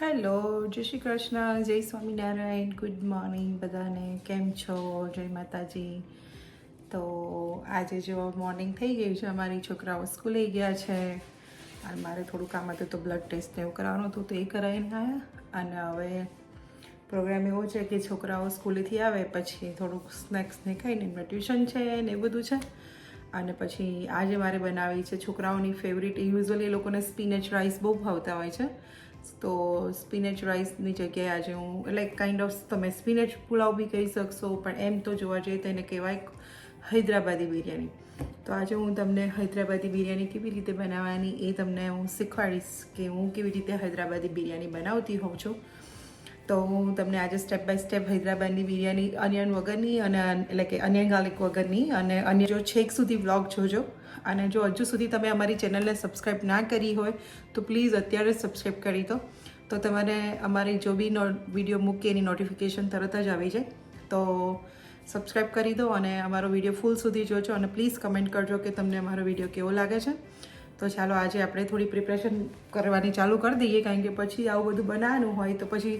Hello, જય શ્રી કૃષ્ણ, જય Swaminarayan, good morning બધાને. કેમ છો? જય માતાજી. તો આજે જો મોર્નિંગ થઈ ગયું છે, અમારી છોકરાઓ સ્કૂલે ગયા છે અને મારે થોડું કામ હતું તો બ્લડ ટેસ્ટ ને એવું કરાવવાનું હતું તો એ કરાવીને આવ્યા. અને હવે પ્રોગ્રામ એવો છે કે છોકરાઓ સ્કૂલેથી આવે પછી થોડુંક સ્નેક્સને ખાઈને એમનું ટ્યુશન છે ને એ બધું છે. અને પછી આજે મારે બનાવી છે છોકરાઓની ફેવરિટ. યુઝ્યુઅલી એ લોકોને સ્પિનેચ રાઈસ બહુ ભાવતા હોય છે, તો સ્પિનેચ રાઈસની જગ્યાએ આજે હું લાઈક કાઇન્ડ ઓફ તમે સ્પિનેચ પુલાવ બી કહી શકશો, પણ એમ તો જોવા જઈએ તો એને કહેવાય હૈદરાબાદી બિરયાની. તો આજે હું તમને હૈદરાબાદી બિરયાની કેવી રીતે બનાવવાની એ તમને હું શીખવાડીશ કે હું કેવી રીતે હૈદરાબાદી બિરયાની બનાવતી હોઉં છું. તો હું તમને આજે સ્ટેપ બાય સ્ટેપ હૈદરાબાદની બિરયાની અનિયન વગરની અને એટલે કે અનિયન ગાર્લિક વગરની અને અન્ય જો છેક સુધી વ્લોગ જોજો. અને જો હજુ સુધી તમે અમારી ચેનલને સબસ્ક્રાઈબ ના કરી હોય તો પ્લીઝ અત્યારે જ સબસ્ક્રાઈબ કરી દો, તો તમારે અમારી જો બી વિડીયો મૂકીએ એની નોટિફિકેશન તરત જ આવી જાય. તો સબસ્ક્રાઈબ કરી દો અને અમારો વિડીયો ફૂલ સુધી જોજો અને પ્લીઝ કમેન્ટ કરજો કે તમને અમારો વિડીયો કેવો લાગે છે. તો ચાલો આજે આપણે થોડી પ્રિપરેશન કરવાની ચાલુ કરી દઈએ, કારણ કે પછી આવું બધું બનાવવાનું હોય તો પછી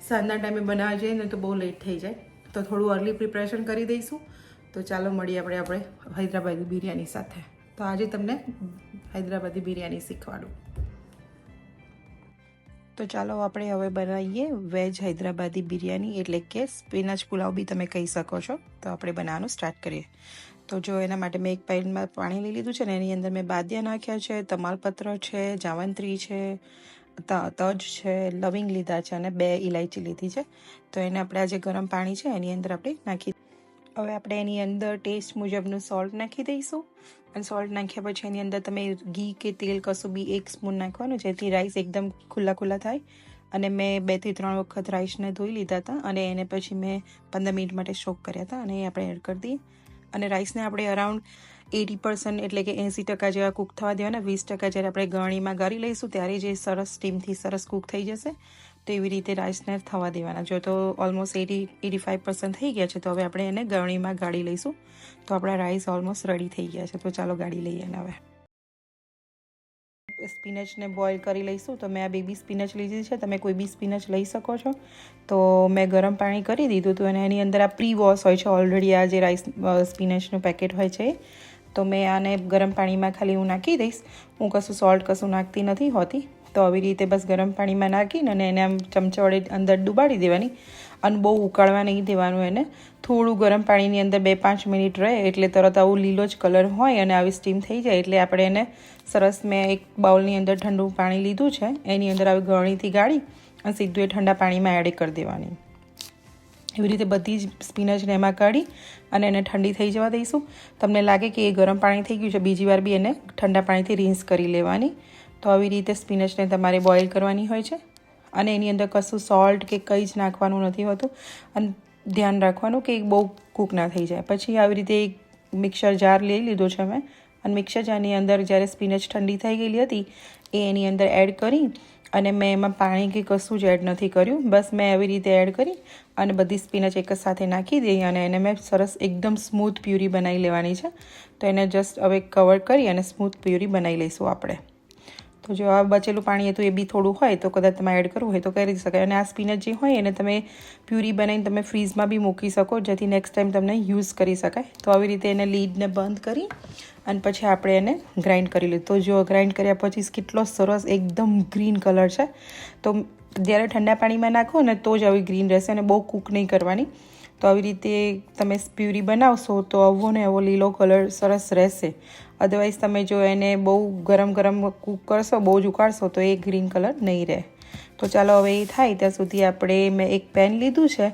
સાંજના ટાઈમે બનાવવા જઈએ ને તો બહુ લેટ થઈ જાય. તો થોડું અર્લી પ્રિપરેશન કરી દઈશું. તો ચાલો મળીએ આપણે હૈદરાબાદી બિરયાની સાથે. તો આજે તમને હૈદરાબાદી બિરયાની શીખવાડું. તો ચાલો આપણે હવે બનાવીએ વેજ હૈદરાબાદી બિરયાની, એટલે કે સ્પિનચ પુલાવ બી તમે કહી શકો છો. તો આપણે બનાવવાનું સ્ટાર્ટ કરીએ. તો જો એના માટે મેં એક પેનમાં પાણી લઈ લીધું છે ને એની અંદર મેં બાદિયા નાખ્યા છે, તમાલપત્ર છે, જાવંત્રી છે, તજ છે, લવિંગ લીધા છે અને 2 ઇલાયચી લીધી છે. તો એને આપણે આજે ગરમ પાણી છે એની અંદર આપણે નાખી. હવે આપણે એની અંદર ટેસ્ટ મુજબનું સોલ્ટ નાખી દઈશું. અને સોલ્ટ નાખ્યા પછી એની અંદર તમે ઘી કે તેલ કશું બી 1 સ્પૂન નાખવાનું, જેથી રાઈસ એકદમ ખુલ્લા થાય. અને મેં 2 થી 3 વખત રાઈસને ધોઈ લીધા હતા અને એને પછી મેં 15 મિનિટ માટે સોક કર્યા હતા અને એ આપણે એડ કરી દઈએ. અને રાઈસને આપણે અરાઉન્ડ 80% એટલે કે 80% જેવા કૂક થવા દેવાના. 20% જ્યારે આપણે ગળણીમાં ગાળી લઈશું ત્યારે જે સરસ સ્ટીમથી સરસ કૂક થઈ જશે. તો એવી રીતે રાઈસને થવા દેવાના. જો તો ઓલમોસ્ટ 80-85% થઈ ગયા છે તો હવે આપણે એને ગળણીમાં ગાળી લઈશું. તો આપણા રાઈસ ઓલમોસ્ટ રેડી થઈ ગયા છે. તો ચાલો ગાળી લઈએ એને. હવે સ્પિનચને બોઇલ કરી લઈશું. તો મેં આ બેબી સ્પિનચ લીધી છે, તમે કોઈ બી સ્પિનચ લઈ શકો છો. તો મેં ગરમ પાણી કરી દીધું હતું અને એની અંદર આ પ્રી વોશ હોય છે ઓલરેડી, આ જે રાઈસ સ્પિનચનું પેકેટ હોય છે. તો મેં આને ગરમ પાણીમાં ખાલી હું નાખી દઈશ. હું કશું સોલ્ટ કશું નાખતી નથી હોતી. તો આવી રીતે બસ ગરમ પાણીમાં નાખીને અને એને આમ ચમચા વડે અંદર ડુબાડી દેવાની અને બહુ ઉકાળવા નહીં દેવાનું એને. થોડું ગરમ પાણીની અંદર 2-5 મિનિટ રહે એટલે તરત આવું લીલો જ કલર હોય અને આવી સ્ટીમ થઈ જાય એટલે આપણે એને સરસ, મેં એક બાઉલની અંદર ઠંડુ પાણી લીધું છે એની અંદર આવી ગળણીથી ગાળી અને સીધું એ ઠંડા પાણીમાં એડ કરી દેવાની. એવી રીતે બધી જ સ્પિનચને એમાં કાઢી અને એને ઠંડી થઈ જવા દઈશું. તમને લાગે કે એ ગરમ પાણી થઈ ગયું છે, બીજી વાર બી એને ઠંડા પાણીથી રિન્સ કરી લેવાની. તો આવી રીતે સ્પિનચને તમારે બોઇલ કરવાની હોય છે અને એની અંદર કશું સોલ્ટ કે કંઈ જ નાખવાનું નથી હોતું. અને ધ્યાન રાખવાનું કે બહુ કૂક ના થઈ જાય. પછી આવી રીતે એક મિક્સર જાર લઈ લીધો છે મેં અને મિક્સર જારની અંદર જ્યારે સ્પિનચ ઠંડી થઈ ગયેલી હતી એ એની અંદર એડ કરી અને મેં એમાં પાણી કે કશું જ એડ નથી કર્યું. બસ મેં આવી રીતે એડ કરી અને બધી સ્પિનચ એક જ સાથે નાખી દઈ અને એને મેં સરસ એકદમ સ્મૂથ પ્યુરી બનાવી લેવાની છે. તો એને જસ્ટ હવે કવર કરી અને સ્મૂથ પ્યુરી બનાવી લઈશું આપણે. તો જો આ બચેલું પાણી હતું એ બી થોડું હોય તો કદાચ તમે એડ કરવું હોય તો કરી શકાય. અને આ સ્પિનચ જે હોય એને તમે પ્યુરી બનાવીને તમે ફ્રીઝમાં બી મૂકી શકો, જેથી નેક્સ્ટ ટાઈમ તમને યુઝ કરી શકાય. તો આવી રીતે એને લીડને બંધ કરી અને પછી આપણે એને ગ્રાઇન્ડ કરી લીધું. તો જો ગ્રાઇન્ડ કર્યા પછી કેટલો સરસ એકદમ ગ્રીન કલર છે. તો જ્યારે ઠંડા પાણીમાં નાખો ને તો જ આવી ગ્રીન રહેશે અને બહુ કૂક નહીં કરવાની. તો આવી રીતે તમે પ્યુરી બનાવશો તો આવો ને એવો લીલો કલર સરસ રહેશે. અદરવાઇઝ તમે જો એને બહુ ગરમ કૂક કરશો, બહુ જ ઉકાળશો તો એ ગ્રીન કલર નહીં રહે. તો ચાલો હવે એ થાય ત્યાં સુધી આપણે મેં એક પેન લીધું છે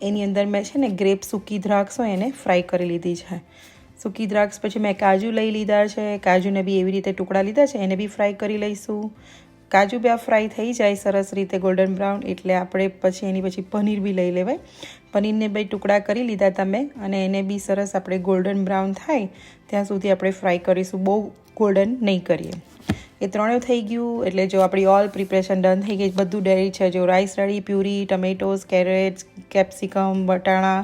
એની અંદર મેં છે ને ગ્રેપ સૂકી દ્રાક્ષ હોય એને ફ્રાય કરી લીધી છે. સૂકી દ્રાક્ષ પછી મેં કાજુ લઈ લીધા છે, કાજુને બી એવી રીતે ટુકડા લીધા છે, એને બી ફ્રાય કરી લઈશું. કાજુ બી આ ફ્રાય થઈ જાય સરસ રીતે ગોલ્ડન બ્રાઉન એટલે આપણે પછી એની પછી પનીર બી લઈ લેવાય. પનીરને બે ટુકડા કરી લીધા તમે અને એને બી સરસ આપણે ગોલ્ડન બ્રાઉન થાય ત્યાં સુધી આપણે ફ્રાય કરીશું, બહુ ગોલ્ડન નહીં કરીએ. એ ત્રણેય થઈ ગયું એટલે જો આપણી ઓલ પ્રિપરેશન ડન થઈ ગઈ, બધું રેડી છે. જો rice ready, puree, tomatoes, carrots, capsicum, વટાણા,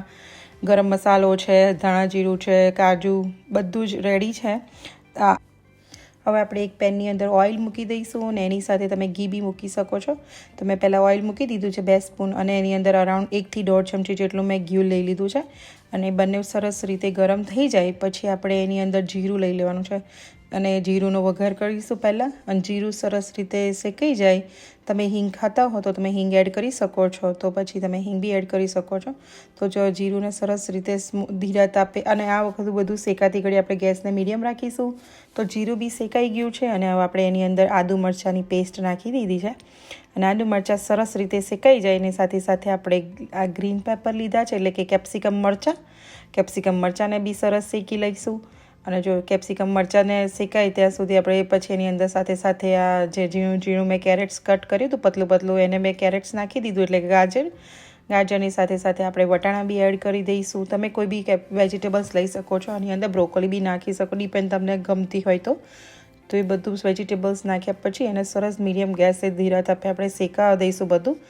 ગરમ મસાલો છે, ધાણા જીરું છે, કાજુ બધું જ રેડી છે. હવે આપણે એક પેનની અંદર ઓઇલ મૂકી દઈશું અને એની સાથે તમે ઘી બી મૂકી શકો છો. તો મેં પહેલાં ઓઇલ મૂકી દીધું છે 2 સ્પૂન અને એની અંદર અરાઉન્ડ 1 થી 1.5 ચમચી જેટલું મેં ઘી લઈ લીધું છે. અને બંને સરસ રીતે ગરમ થઈ જાય પછી આપણે એની અંદર જીરું લઈ લેવાનું છે અને જીરુંનો વઘાર કરીશું પહેલાં. અને જીરું સરસ રીતે શેકાઈ જાય, તમે હિંગ ખાતા હો તો તમે હિંગ એડ કરી શકો છો, તો પછી તમે હિંગ બી એડ કરી શકો છો. તો જો જીરુંને સરસ રીતે ધીરા તાપે અને આ વખત બધું શેકાતી ઘડી આપણે ગેસને મીડિયમ રાખીશું. તો જીરું બી શેકાઈ ગયું છે અને હવે આપણે એની અંદર આદુ મરચાંની પેસ્ટ નાખી દીધી છે અને આદુ મરચાં સરસ રીતે શેકાઈ જાય એની સાથે સાથે આપણે આ ગ્રીન પેપર લીધા છે એટલે કે કેપ્સિકમ મરચાંને બી સરસ શેકી લઈશું. અને જો કેપ્સિકમ મરચાંને શેકાય ત્યાં સુધી આપણે પછી એની અંદર સાથે સાથે આ જે ઝીણું મેં કેરેટ્સ કટ કર્યું હતું પતલું એને મેં કેરેટ્સ નાખી દીધું એટલે કે ગાજરની સાથે સાથે આપણે વટાણા બી એડ કરી દઈશું. તમે કોઈ બી વેજીટેબલ્સ લઈ શકો છો, આની અંદર બ્રોકોલી બી નાખી શકો, ડિપેન્ડ તમને ગમતી હોય તો એ બધું વેજીટેબલ્સ નાખ્યા પછી એને સરસ મીડિયમ ગેસે ધીરા તાપે આપણે શેકાવા દઈશું બધું.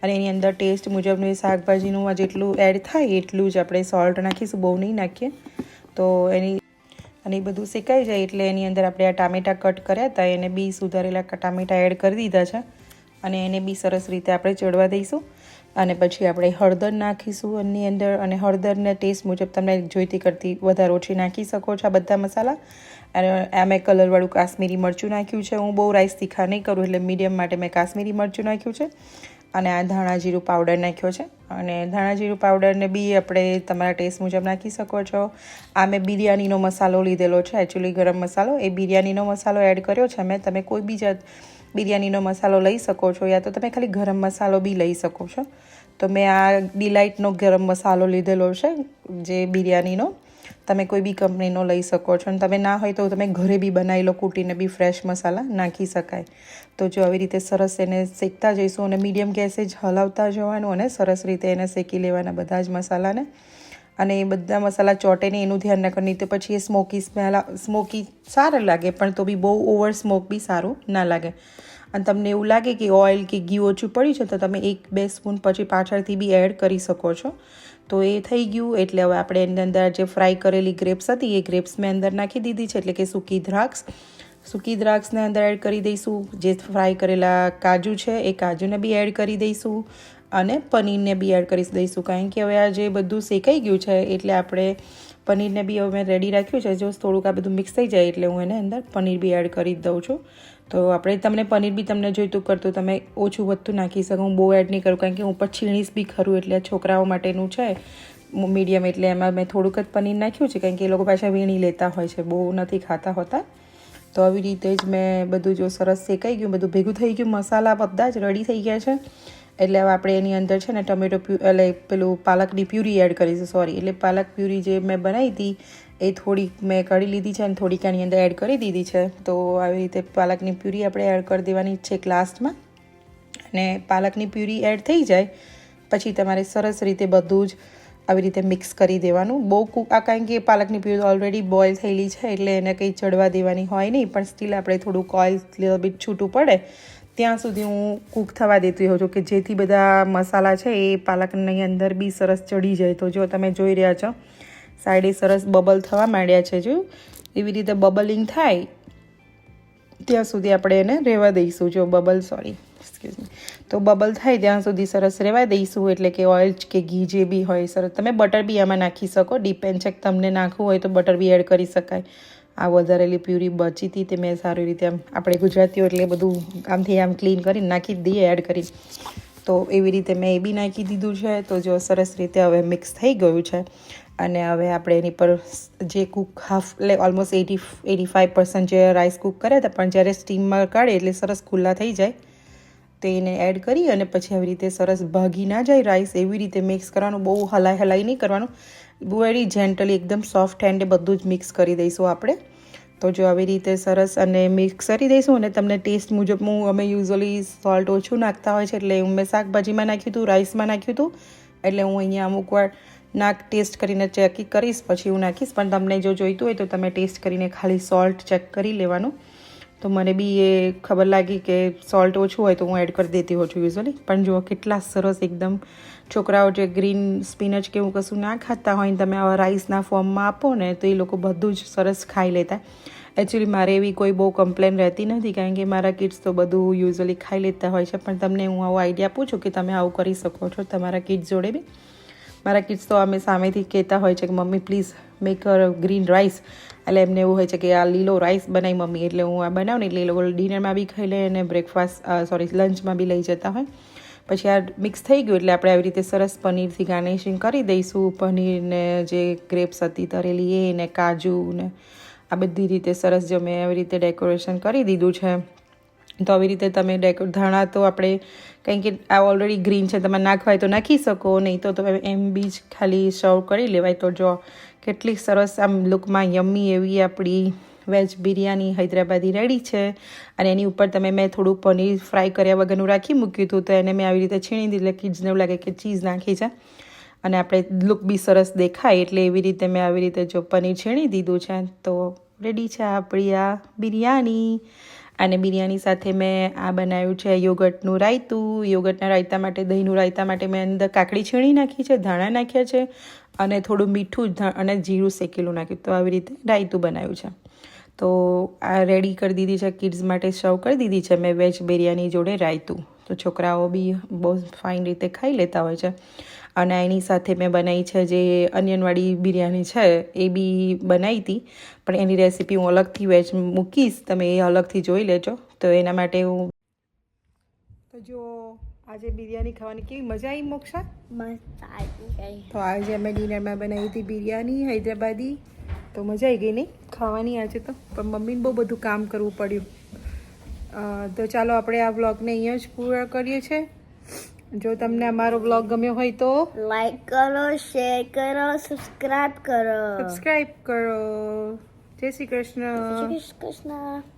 અને એની અંદર ટેસ્ટ મુજબનું શાકભાજીનું જેટલું એડ થાય એટલું જ આપણે સોલ્ટ નાખીશું, બહુ નહીં નાખીએ. તો અને એ બધું શેકાઈ જાય એટલે એની અંદર આપણે આ ટામેટાં કટ કર્યા હતા એને બી સુધારેલા ટામેટાં એડ કરી દીધા છે અને એને બી સરસ રીતે આપણે ચડવા દઈશું. અને પછી આપણે હળદર નાખીશું એની અંદર અને હળદરને ટેસ્ટ મુજબ તમને જોઈતી કરતી વધારે ઓછી નાખી શકો છો આ બધા મસાલા. અને આ મેં કલરવાળું કાશ્મીરી મરચું નાખ્યું છે. હું બહુ રાઈસ તીખા નહીં કરું એટલે મીડિયમ માટે મેં કાશ્મીરી મરચું નાખ્યું છે. અને આ ધાણા જીરું પાવડર નાખ્યો છે અને ધાણા જીરું પાવડરને બી આપણે તમારા ટેસ્ટ મુજબ નાખી શકો છો. આ મેં બિરયાનીનો મસાલો લીધેલો છે, એકચ્યુઅલી ગરમ મસાલો. એ બિરયાનીનો મસાલો એડ કર્યો છે મેં. તમે કોઈ બી જાત બિરયાનીનો મસાલો લઈ શકો છો યા તો તમે ખાલી ગરમ મસાલો બી લઈ શકો છો. તો મેં આ ડિલાઇટનો ગરમ મસાલો લીધેલો છે જે બિરયાનીનો. તમે કોઈ બી કંપનીનો લઈ શકો છો અને તમે ના હોય તો તમે ઘરે બી બનાવી લો, કૂટીને બી ફ્રેશ મસાલા નાખી શકાય. તો જો આવી રીતે સરસ એને શેકતા જઈશું અને મીડિયમ ગેસે જ હલાવતા જવાનું અને સરસ રીતે એને શેકી લેવાના બધા જ મસાલાને. અને એ બધા મસાલા ચોટે ને એનું ધ્યાન રાખવાનું, નહીં તો પછી એ સ્મોકી સારું લાગે પણ તો બી બહુ ઓવર સ્મોક બી સારું ના લાગે. અને તમને એવું લાગે કે ઓઇલ કે ઘી ઓછું પડ્યું છે તો તમે 1-2 સ્પૂન પછી પાછળથી બી એડ કરી શકો છો. તો એ થઈ ગયું એટલે હવે આપણે એની અંદર જે ફ્રાય કરેલી ગ્રેપ્સ હતી એ ગ્રેપ્સ મેં અંદર નાખી દીધી છે એટલે કે સૂકી દ્રાક્ષને અંદર એડ કરી દઈશું. જે ફ્રાય કરેલા કાજુ છે એ કાજુને બી એડ કરી દઈશું અને પનીરને બી એડ કરી દઈશું. કારણ કે હવે આ જે બધું શેકાઈ ગયું છે એટલે આપણે પનીરને બી હવે મેં રેડી રાખ્યું છે. જો થોડુંક આ બધું મિક્સ થઈ જાય એટલે હું એને અંદર પનીર બી એડ કરી દઉં છું. તો આપણે તમને પનીર બી તમને જોઈતું કરતું તમે ઓછું વધતું નાખી શકો. હું બહુ એડ નહીં કરું કારણ કે હું ઉપર છીણીશ બી ખરું એટલે છોકરાઓ માટેનું છે મીડિયમ એટલે એમાં મેં થોડુંક જ પનીર નાખ્યું છે કારણ કે એ લોકો પાછા વીણી લેતા હોય છે, બહુ નથી ખાતા હોતા. તો આવી રીતે જ મેં બધું જો સરસ શેકાઈ ગયું, બધું ભેગું થઈ ગયું, મસાલા બધા જ રેડી થઈ ગયા છે. એટલે હવે આપણે એની અંદર છે ને ટમેટો પાલકની પ્યુરી એડ કરીશું. એટલે પાલક પ્યુરી જે મેં બનાવી હતી એ થોડીક મેં કાઢી લીધી છે અને થોડીક આની અંદર એડ કરી દીધી છે. તો આવી રીતે પાલકની પ્યુરી આપણે એડ કરી દેવાની છે લાસ્ટમાં. અને પાલકની પ્યુરી એડ થઈ જાય પછી તમારે સરસ રીતે બધું જ આવી રીતે મિક્સ કરી દેવાનું. બહુ કારણ કે પાલકની પ્યુરી ઓલરેડી બોઇલ થયેલી છે એટલે એને કંઈ ચડવા દેવાની હોય નહીં, પણ સ્ટીલ આપણે થોડુંક ઓઇલ બીટ છૂટું પડે ત્યાં સુધી હું કૂક થવા દેતી હોઉં છું કે જેથી બધા મસાલા છે એ પાલકની અંદર બી સરસ ચડી જાય. તો જો તમે જોઈ રહ્યા છો સાઈડે સરસ બબલ થવા માંડ્યા છે. જો એવી રીતે બબલિંગ થાય ત્યાં સુધી આપણે એને રહેવા દઈશું. જો તો બબલ થાય ત્યાં સુધી સરસ રહેવા દઈશું. એટલે કે ઓઇલ કે ઘી જે બી હોય સરસ, તમે બટર બી આમાં નાખી શકો, ડિપેન્ડ છે કે તમને નાખવું હોય તો બટર બી એડ કરી શકાય. આ વધારેલી પ્યુરી બચી હતી તે મેં સારી રીતે આમ આપણે ગુજરાતીઓ એટલે બધું આમથી આમ ક્લીન કરીને નાખી જ દઈએ એડ કરી. તો એવી રીતે મેં એ બી નાખી દીધું છે. તો જો સરસ રીતે હવે મિક્સ થઈ ગયું છે અને હવે આપણે એની પર જે કૂક ઓલમોસ્ટ 85% જે રાઈસ કૂક કર્યા હતા પણ જ્યારે સ્ટીમમાં કાઢે એટલે સરસ ખુલ્લા થઈ જાય તો એને એડ કરી અને પછી આવી રીતે સરસ ભાગી ના જાય રાઈસ એવી રીતે મિક્સ કરવાનું. બહુ હલાઈ નહીં કરવાનું, વેરી જેન્ટલી એકદમ સોફ્ટ હેન્ડે બધું જ મિક્સ કરી દઈશું આપણે. તો જો આવી રીતે સરસ અને મિક્સ કરી દઈશું. અને તમને ટેસ્ટ મુજબ અમે યુઝ્યુઅલી સોલ્ટ ઓછું નાખતા હોય છે એટલે મેં શાકભાજીમાં નાખ્યું હતું, રાઈસમાં નાખ્યું હતું, એટલે હું અહીંયા અમુક વાર ટેસ્ટ કરીને ચેક કરીશ પછી હું નાખીશ. પણ તમને જો જોઈતું હોય તો તમે ટેસ્ટ કરીને ખાલી સોલ્ટ ચેક કરી લેવાનું. તો મને બી એ ખબર લાગી કે સોલ્ટ ઓછું હોય તો હું એડ કરી દેતી હોઉં છું યુઝ્યુઅલી. પણ જુઓ કેટલા સરસ એકદમ છોકરાઓ જે ગ્રીન સ્પિનચ કે એવું કશું ના ખાતા હોય ને તમે આવા રાઈસના ફોર્મમાં આપો ને તો એ લોકો બધું જ સરસ ખાઈ લેતા. એકચ્યુઅલી મારે એવી કોઈ બહુ કમ્પ્લેન રહેતી નથી, કારણ કે મારા કિડ્સ તો બધું યુઝ્યુઅલી ખાઈ લેતા હોય છે. પણ તમને હું આવો આઈડિયા પૂછું કે તમે આવું કરી શકો છો તમારા કિડ્સ જોડે બી. મારા કિડ્સ તો અમે સામેથી કહેતા હોય છે કે mummy please make a green rice. એટલે એમને એવું હોય છે કે આ લીલો રાઈસ બનાવી મમ્મી, એટલે હું આ બનાવું ને એટલે એ લોકો ડિનરમાં બી ખાઈ લે અને લંચમાં બી લઈ જતા હોય. પછી આ મિક્સ થઈ ગયું એટલે આપણે આવી રીતે સરસ પનીરથી ગાર્નિશિંગ કરી દઈશું. પનીરને જે ગ્રેપ્સ હતી તરેલી એ ને કાજુ ને આ બધી રીતે સરસ જો મેં આવી રીતે ડેકોરેશન કરી દીધું છે. તો આવી રીતે તમે ધાણા તો આપણે કંઈ કે આ ઓલરેડી ગ્રીન છે, તમે નાખવાય તો નાખી શકો, નહીં તો તમે એમ બી જ ખાલી સર્વ કરી લેવાય. તો જો કેટલી સરસ આમ લુકમાં યમ્મી એવી આપણી વેજ બિરયાની હૈદરાબાદી રેડી છે. અને એની ઉપર મેં થોડું પનીર ફ્રાય કર્યા વગરનું રાખી મૂક્યું હતું, તો એને મેં આવી રીતે છીણી દીધી એટલે કિડ્સને એવું લાગે કે ચીઝ નાખી છે અને આપણે લુક બી સરસ દેખાય. એટલે એવી રીતે મેં આવી રીતે જો પનીર છીણી દીધું છે. તો રેડી છે આપણી આ બિરયાની. અને બિરયાની સાથે મેં આ બનાવ્યું છે યોગર્ટનું રાયતું. યોગર્ટના રાયતા માટે, દહીંનું રાયતા માટે મેં અંદર કાકડી છીણી નાખી છે, ધાણા નાખ્યા છે અને થોડું મીઠું અને જીરું શેકેલું નાખ્યું. તો આવી રીતે રાયતું બનાવ્યું છે. તો આ રેડી કરી દીધી છે, કિડ્સ માટે સર્વ કરી દીધી છે મેં વેજ બિરયાની જોડે રાયતું. તો છોકરાઓ બી બહુ ફાઇન રીતે ખાઈ લેતા હોય છે. અને એની સાથે મેં બનાવી છે જે અનિયનવાળી બિરયાની છે એ બી બનાવી હતી, પણ એની રેસીપી હું અલગથી વેજ મૂકીશ, તમે એ અલગથી જોઈ લેજો. તો એના માટે હું તો જો આજે બિરયાની ખાવાની કેવી મજા આવી મોક્ષા? મસ્ત આવી ગઈ. તો આજે અમે ડિનરમાં બનાવી હતી બિરયાની હૈદરાબાદી. તો મજા આવી ગઈ નહીં ખાવાની આજે તો, પણ મમ્મીને બહુ બધું કામ કરવું પડ્યું. તો ચાલો આપણે આ વ્લોગને અહીંયા જ પૂરા કરીએ છીએ. જો તમને અમારો વ્લોગ ગમ્યો હોય તો લાઈક કરો, શેર કરો, સબસ્ક્રાઇબ કરો. સબસ્ક્રાઇબ કરો. જય શ્રી કૃષ્ણ. જય શ્રી કૃષ્ણ.